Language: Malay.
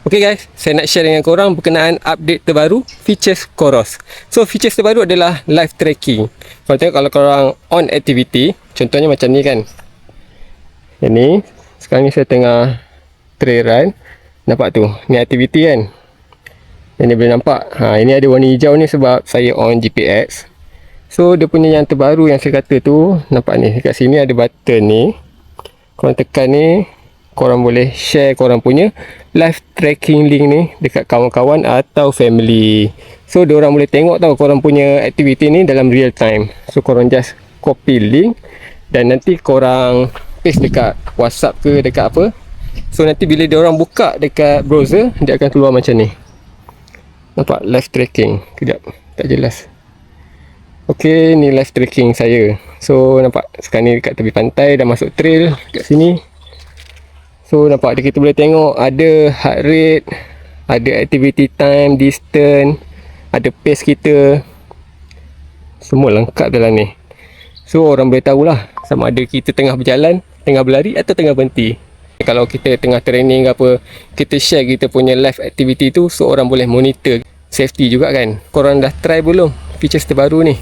Okay guys, saya nak share dengan korang berkenaan update terbaru features Coros. So features terbaru adalah live tracking. Kalau tengok, kalau korang on activity, contohnya macam ni kan. Ini sekarang ni saya tengah trail run. Nampak tu, ni activity kan. Ini boleh nampak. Ini ada warna hijau ni sebab saya on GPS. So dia punya yang terbaru yang saya kata tu, nampak ni dekat sini ada button ni. Korang tekan ni, korang boleh share korang punya live tracking link ni dekat kawan-kawan atau family. So diorang boleh tengok tau korang punya activity ni dalam real time. So korang just copy link dan nanti korang paste dekat WhatsApp ke dekat apa. So nanti bila diorang buka dekat browser, dia akan keluar macam ni. Nampak live tracking. Kejap, tak jelas. Ok, ni live tracking saya. So nampak sekarang ni dekat tepi pantai, dah masuk trail kat sini. So nampak kita boleh tengok ada heart rate, ada activity time, distance, ada pace kita. Semua lengkap dalam ni. So orang boleh tahulah sama ada kita tengah berjalan, tengah berlari atau tengah berhenti. Kalau kita tengah training ke apa, kita share kita punya live activity tu, so orang boleh monitor. Safety juga kan. Korang dah try belum features terbaru ni?